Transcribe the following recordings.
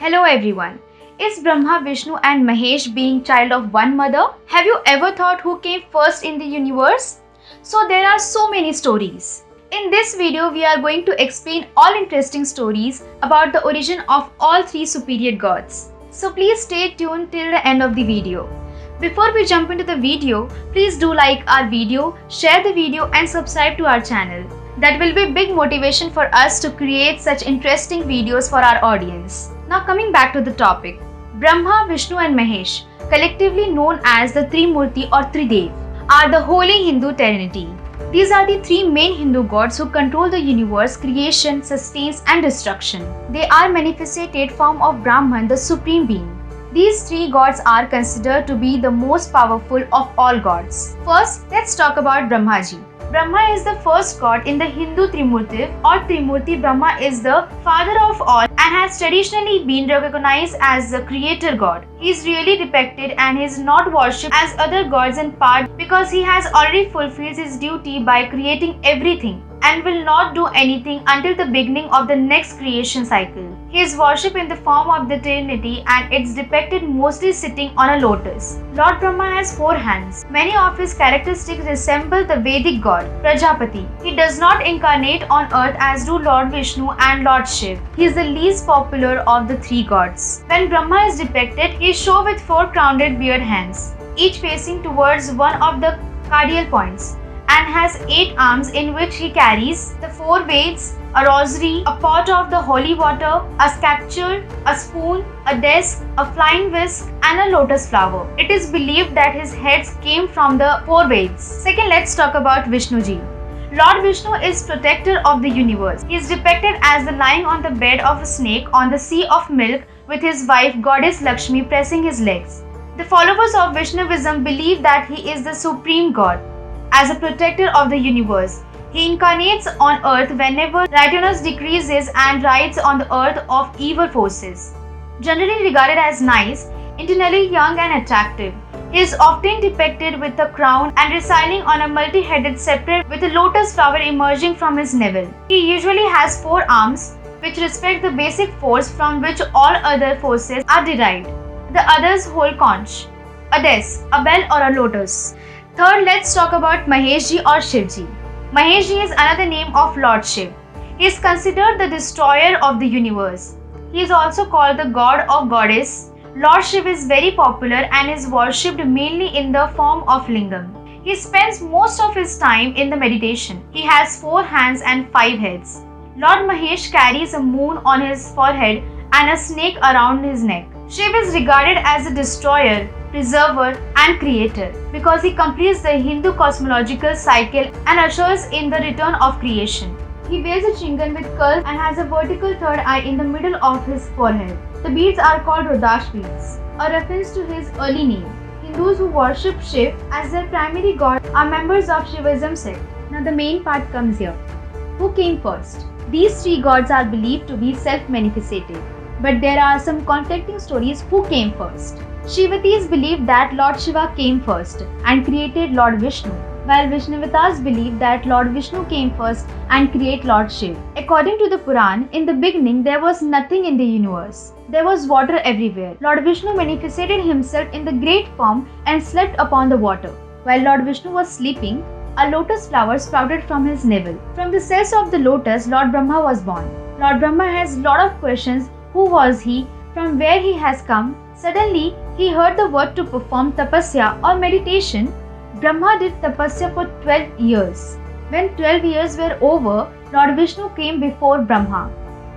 Hello everyone. Is Brahma, Vishnu and Mahesh being child of one mother? Have you ever thought who came first in the universe? So there are so many stories. In this video, we are going to explain all interesting stories about the origin of all three superior gods. So please stay tuned till the end of the video. Before we jump into the video, please do like our video, share the video and subscribe to our channel. That will be big motivation for us to create such interesting videos for our audience. Now coming back to the topic, Brahma, Vishnu and Mahesh, collectively known as the Trimurti or Tridev, are the holy Hindu trinity. These are the three main Hindu gods who control the universe, creation, sustains and destruction. They are manifested form of Brahman, the supreme being. These three gods are considered to be the most powerful of all gods. First, let's talk about Brahmaji. Brahma is the first god in the Hindu Trimurti or Trimurti. Brahma is the father of all and has traditionally been recognized as the creator god. He is really depicted and is not worshipped as other gods in part because he has already fulfilled his duty by creating everything and will not do anything until the beginning of the next creation cycle. He is worshipped in the form of the Trinity and it's depicted mostly sitting on a lotus. Lord Brahma has 4 hands. Many of his characteristics resemble the Vedic god, Prajapati. He does not incarnate on earth as do Lord Vishnu and Lord Shiva. He is the least popular of the 3 gods. When Brahma is depicted, he is shown with 4 crowned beard hands, each facing towards one of the cardinal points, and has 8 arms in which he carries the 4 Veds, a rosary, a pot of the holy water, a scepter, a spoon, a desk, a flying whisk and a lotus flower. It is believed that his heads came from the 4 Veds. Second, let's talk about Vishnuji. Lord Vishnu is protector of the universe. He is depicted as lying on the bed of a snake on the sea of milk with his wife goddess Lakshmi pressing his legs. The followers of Vaishnavism believe that he is the supreme god. As a protector of the universe, he incarnates on earth whenever Tyrannus decreases and rides on the earth of evil forces. Generally regarded as nice, internally young and attractive, he is often depicted with a crown and residing on a multi-headed scepter with a lotus flower emerging from his navel. He usually has 4 arms, which respect the basic force from which all other forces are derived. The others hold conch, a desk, a bell or a lotus. Third, let's talk about Maheshji or Shivji. Maheshji is another name of Lord Shiva. He is considered the destroyer of the universe. He is also called the god or goddess. Lord Shiva is very popular and is worshipped mainly in the form of lingam. He spends most of his time in the meditation. He has 4 hands and 5 heads. Lord Mahesh carries a moon on his forehead and a snake around his neck. Shiva is regarded as a destroyer, preserver and creator because he completes the Hindu cosmological cycle and ushers in the return of creation. He wears a chingan with curls and has a vertical third eye in the middle of his forehead. The beads are called Rudraksha beads, a reference to his early name. Hindus who worship Shiva as their primary god are members of Shivaism sect. Now the main part comes here. Who came first? These 3 gods are believed to be self-manifested, but there are some conflicting stories who came first. Shivatis believe that Lord Shiva came first and created Lord Vishnu, while Vaishnavitas believe that Lord Vishnu came first and created Lord Shiva. According to the Puran, in the beginning there was nothing in the universe. There was water everywhere. Lord Vishnu manifested himself in the great form and slept upon the water. While Lord Vishnu was sleeping, a lotus flower sprouted from his navel. From the cells of the lotus, Lord Brahma was born. Lord Brahma has lot of questions. Who was he? From where he has come? Suddenly, he heard the word to perform tapasya or meditation. Brahma did tapasya for 12 years. When 12 years were over, Lord Vishnu came before Brahma.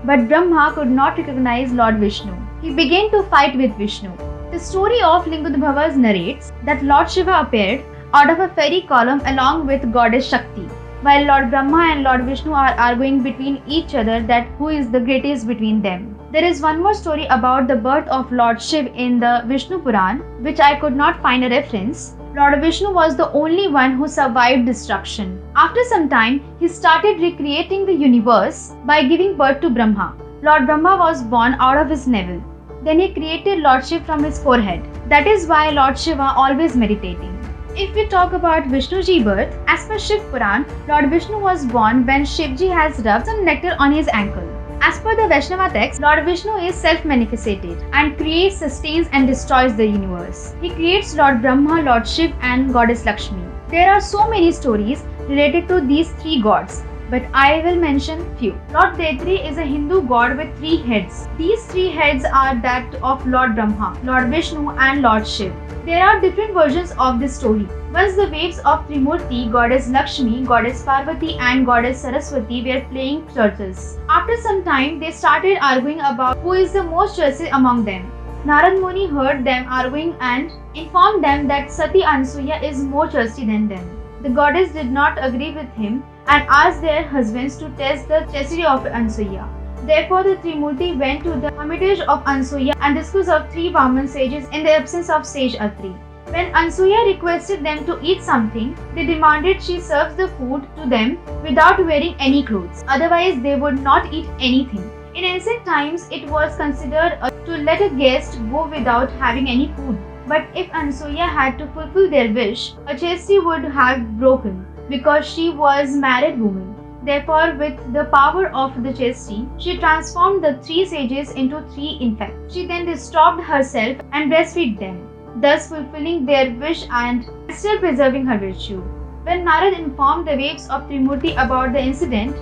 But Brahma could not recognize Lord Vishnu. He began to fight with Vishnu. The story of Lingudbhavas narrates that Lord Shiva appeared out of a fairy column along with goddess Shakti, while Lord Brahma and Lord Vishnu are arguing between each other that who is the greatest between them. There is one more story about the birth of Lord Shiva in the Vishnu Puran, which I could not find a reference. Lord Vishnu was the only one who survived destruction. After some time, he started recreating the universe by giving birth to Brahma. Lord Brahma was born out of his navel. Then he created Lord Shiva from his forehead. That is why Lord Shiva always meditating. If we talk about Vishnuji's birth, as per Shiv Puran, Lord Vishnu was born when Shivji has rubbed some nectar on his ankle. As per the Vaishnava text, Lord Vishnu is self-manifested and creates, sustains and destroys the universe. He creates Lord Brahma, Lord Shiva and Goddess Lakshmi. There are so many stories related to these three gods, but I will mention few. Lord Daitri is a Hindu god with three heads. These three heads are that of Lord Brahma, Lord Vishnu and Lord Shiva. There are different versions of this story. Once the waves of Trimurti, Goddess Lakshmi, Goddess Parvati and Goddess Saraswati were playing churches. After some time, they started arguing about who is the most churchy among them. Narad Muni heard them arguing and informed them that Sati Ansuya is more churchy than them. The goddess did not agree with him and asked their husbands to test the chastity of Ansuya. Therefore, the Trimurti went to the hermitage of Ansuya and disposed of three Vaman sages in the absence of sage Atri. When Ansuya requested them to eat something, they demanded she serves the food to them without wearing any clothes. Otherwise, they would not eat anything. In ancient times, it was considered to let a guest go without having any food. But if Ansuya had to fulfill their wish, her chastity would have broken because she was a married woman. Therefore, with the power of the chastity, she transformed the three sages into three infants. She then disturbed herself and breastfed them, thus fulfilling their wish and still preserving her virtue. When Narad informed the waves of Trimurti about the incident,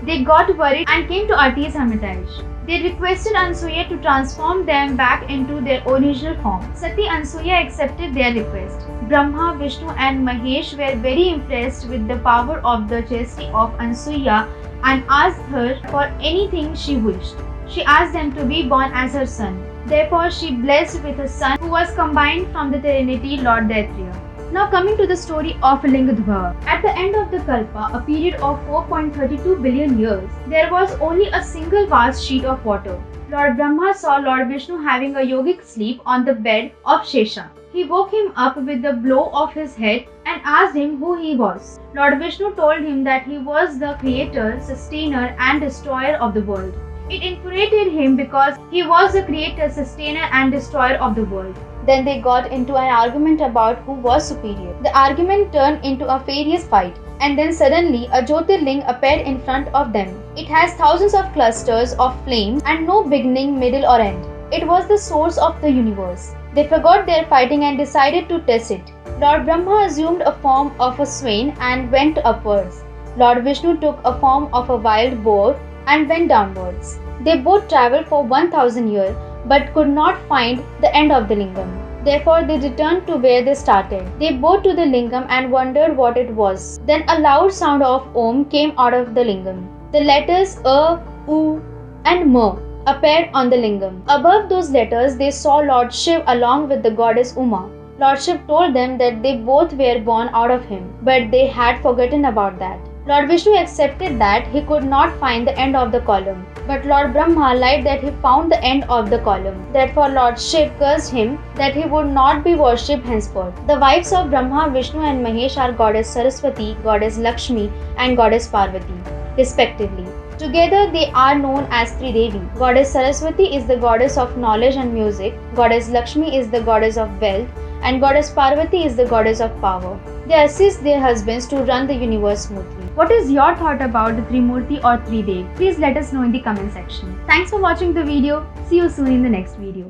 they got worried and came to Ati's hermitage. They requested Ansuya to transform them back into their original form. Sati Ansuya accepted their request. Brahma, Vishnu and Mahesh were very impressed with the power of the chastity of Ansuya and asked her for anything she wished. She asked them to be born as her son. Therefore, she blessed with a son who was combined from the Trinity Lord Daitriya. Now coming to the story of Lingadhva. At the end of the Kalpa, a period of 4.32 billion years, there was only a single vast sheet of water. Lord Brahma saw Lord Vishnu having a yogic sleep on the bed of Shesha. He woke him up with a blow of his head and asked him who he was. Lord Vishnu told him that he was the creator, sustainer and destroyer of the world. It infuriated him because he was the creator, sustainer and destroyer of the world. Then they got into an argument about who was superior. The argument turned into a furious fight, and then suddenly a Jyotirling appeared in front of them. It has thousands of clusters of flames and no beginning, middle or end. It was the source of the universe. They forgot their fighting and decided to test it. Lord Brahma assumed a form of a swain and went upwards. Lord Vishnu took a form of a wild boar and went downwards. They both travelled for 1000 years but could not find the end of the lingam. Therefore, they returned to where they started. They bowed to the lingam and wondered what it was. Then a loud sound of Om came out of the lingam. The letters A, U and Ma appeared on the lingam. Above those letters, they saw Lord Shiva along with the goddess Uma. Lord Shiva told them that they both were born out of him, but they had forgotten about that. Lord Vishnu accepted that he could not find the end of the column, but Lord Brahma lied that he found the end of the column. Therefore, Lord Shiva cursed him that he would not be worshipped henceforth. The wives of Brahma, Vishnu and Mahesh are Goddess Saraswati, Goddess Lakshmi and Goddess Parvati, respectively. Together they are known as Tridevi. Goddess Saraswati is the goddess of knowledge and music, Goddess Lakshmi is the goddess of wealth, and Goddess Parvati is the goddess of power. They assist their husbands to run the universe smoothly. What is your thought about the Trimurti or Tridev? Please let us know in the comment section. Thanks for watching the video. See you soon in the next video.